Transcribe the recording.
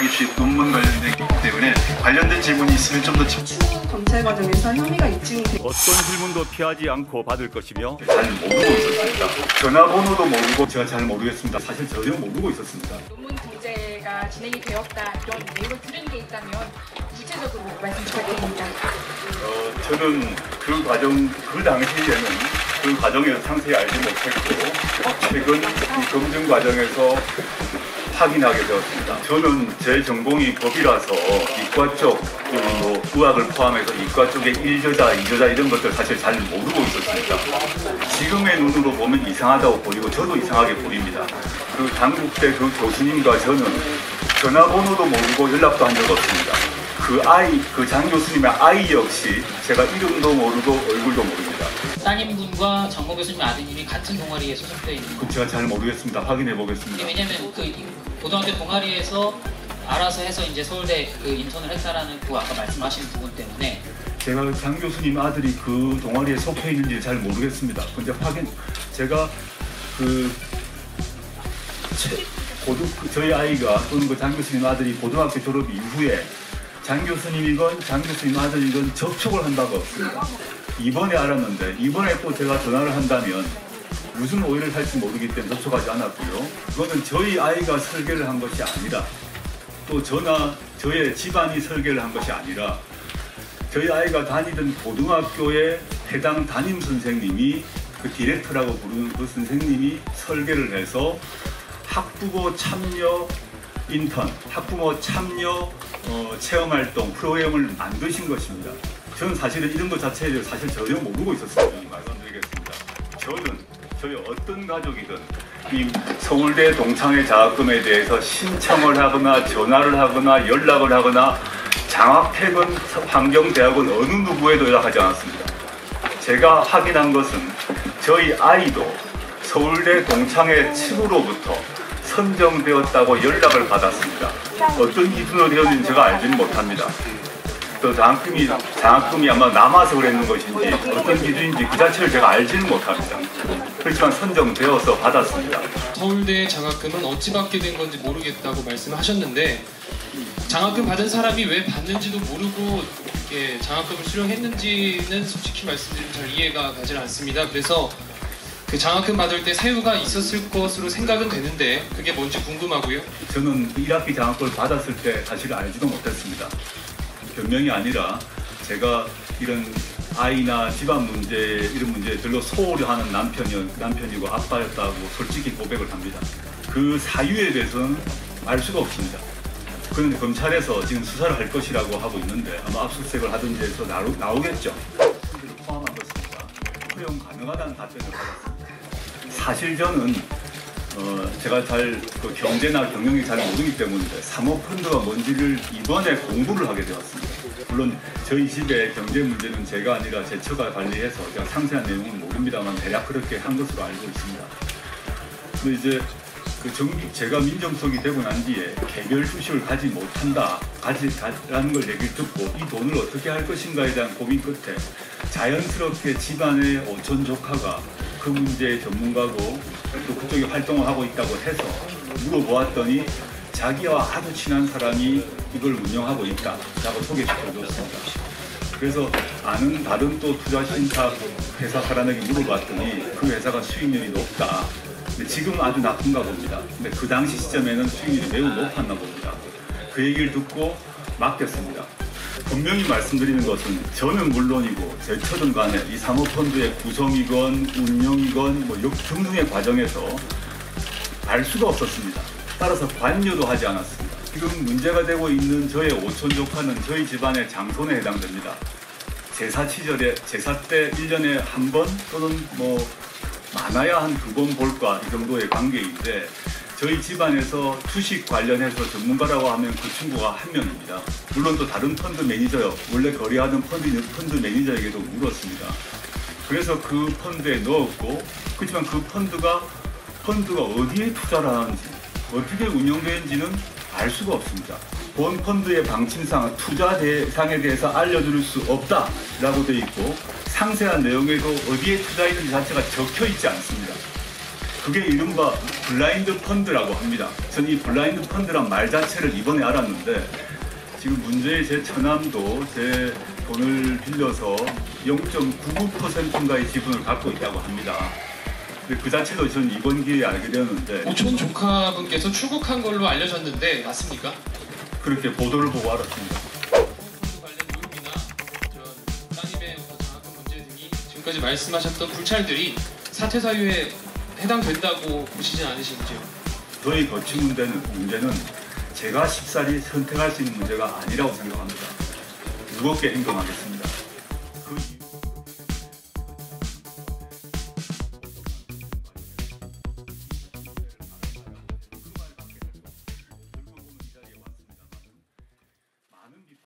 타깃 논문 관련되기 때문에 관련된 질문이 있으면 좀 더 추후 검찰 과정에서 혐의가 입증돼 어떤 질문도 피하지 않고 받을 것이며 잘 모르고 있었습니다. 전화번호도 모르고 제가 잘 모르겠습니다. 사실 전혀 모르고 있었습니다. 논문 공제가 진행이 되었다 이런 내용을 들은 게 있다면 구체적으로 말씀 부탁드립니다. 저는 그 당시에는 그 과정에서 상세히 알지 못했고 최근 이 검증 과정에서 확인하게 되었습니다. 저는 제 전공이 법이라서 이과 쪽, 뭐 의학을 포함해서 이과 쪽의 1저자, 2저자 이런 것들 사실 잘 모르고 있었습니다. 지금의 눈으로 보면 이상하다고 보이고 저도 이상하게 보입니다. 그 당국대 그 교수님과 저는 전화번호도 모르고 연락도 한 적 없습니다. 그 장 교수님의 아이 역시 제가 이름도 모르고 얼굴도 모릅니다. 따님분과 정모 교수님 아드님이 같은 동아리에 소속되어 있는 그 제가 잘 모르겠습니다. 확인해 보겠습니다. 왜냐면 그 고등학교 동아리에서 알아서 해서 이제 서울대 그 인턴을 했다라는 그 아까 말씀하신 부분 때문에 제가 장 교수님 아들이 그 동아리에 속해 있는지 잘 모르겠습니다. 근데 제가 저희 아이가 또는 그 장 교수님 아들이 고등학교 졸업 이후에 장 교수님이건 장 교수님 아들이건 접촉을 한 바가 없습니다. 이번에 알았는데 이번에 또 제가 전화를 한다면 무슨 오해를 살지 모르기 때문에 접촉하지 않았고요. 그거는 저희 아이가 설계를 한 것이 아니라 또 저의 집안이 설계를 한 것이 아니라 저희 아이가 다니던 고등학교의 해당 담임 선생님이 그 디렉터라고 부르는 그 선생님이 설계를 해서 학부모 참여 인턴, 학부모 참여 체험활동 프로그램을 만드신 것입니다. 저는 사실은 이런 것 자체에 대해서 사실 전혀 모르고 있었습니다. 말씀드리겠습니다. 저희 어떤 가족이든 이 서울대 동창회 장학금에 대해서 신청을 하거나 전화를 하거나 연락을 하거나 장학회건 환경대학원 어느 누구에도 연락하지 않았습니다. 제가 확인한 것은 저희 아이도 서울대 동창회 측으로부터 선정되었다고 연락을 받았습니다. 어떤 기준으로 되었는지 제가 알지는 못합니다. 또 장학금이 아마 남아서 그랬는 것인지 어떤 기준인지 그 자체를 제가 알지는 못합니다. 그렇지만 선정되어서 받았습니다. 서울대 장학금은 어찌 받게 된 건지 모르겠다고 말씀하셨는데 장학금 받은 사람이 왜 받는지도 모르고 장학금을 수령했는지는 솔직히 말씀드리면 잘 이해가 가지 않습니다. 그래서 그 장학금 받을 때 사유가 있었을 것으로 생각은 되는데 그게 뭔지 궁금하고요. 저는 1학기 장학금을 받았을 때 사실 알지도 못했습니다. 변명이 아니라 제가 이런 아이나 집안 문제 이런 문제에 별로 소홀하는 남편이고 아빠였다고 솔직히 고백을 합니다. 그 사유에 대해서는 알 수가 없습니다. 그런데 검찰에서 지금 수사를 할 것이라고 하고 있는데 아마 압수수색을 하든지 해서 나오겠죠. 포함한 것입니다. 허용 가능하다는 답변을 받았습니다. 사실 저는 제가 그 경제나 경영이 잘 모르기 때문에 사모펀드가 뭔지를 이번에 공부를 하게 되었습니다. 물론 저희 집의 경제 문제는 제가 아니라 제 처가 관리해서 제가 상세한 내용은 모릅니다만 대략 그렇게 한 것으로 알고 있습니다. 근데 이제 제가 민정수석이 되고 난 뒤에 개별 주식을 가지 못한다, 가지라는 걸 얘기를 듣고 이 돈을 어떻게 할 것인가에 대한 고민 끝에 자연스럽게 집안의 오촌 조카가 그 문제의 전문가고 또 그쪽에 활동을 하고 있다고 해서 물어보았더니 자기와 아주 친한 사람이 이걸 운영하고 있다라고 소개시켜줬습니다. 그래서 아는 다른 또 투자신탁 회사 사람에게 물어봤더니 그 회사가 수익률이 높다. 근데 지금 아주 나쁜가 봅니다. 근데 그 당시 시점에는 수익률이 매우 높았나 봅니다. 그 얘기를 듣고 맡겼습니다. 분명히 말씀드리는 것은 저는 물론이고 제 처든 간에 이 사모펀드의 구성이건 운영이건 뭐 등등의 과정에서 알 수가 없었습니다. 따라서 관여도 하지 않았습니다. 지금 문제가 되고 있는 저의 오촌 조카는 저희 집안의 장손에 해당됩니다. 제사 때 1년에 한 번 또는 뭐 많아야 한 2번 볼까 이 정도의 관계인데 저희 집안에서 주식 관련해서 전문가라고 하면 그 친구가 한 명입니다. 물론 또 다른 펀드 매니저요. 원래 거래하는 펀드 매니저에게도 물었습니다. 그래서 그 펀드에 넣었고 그렇지만 그 펀드가 어디에 투자를 하는지 어떻게 운영되는지는 알 수가 없습니다. 본 펀드의 방침상 투자 대상에 대해서 알려줄 수 없다라고 되어 있고 상세한 내용에도 어디에 투자했는지 자체가 적혀 있지 않습니다. 그게 이른바 블라인드 펀드라고 합니다. 전 이 블라인드 펀드란 말 자체를 이번에 알았는데 지금 문제의 제 처남도 제 돈을 빌려서 0.99%인가의 지분을 갖고 있다고 합니다. 근데 그 자체도 전 이번 기회에 알게 되었는데 오촌 조카분께서 출국한 걸로 알려졌는데 맞습니까? 그렇게 보도를 보고 알았습니다. fon드 관련 의혹이나 그런 따님의 장학금 문제 등이 지금까지 말씀하셨던 불찰들이 사퇴 사유에 해당된다고 보시진 않으신지요? 저희 거치 문제는 제가 쉽사리 선택할 수 있는 문제가 아니라고 생각합니다. 무겁게 행동하겠습니다. 그 이유...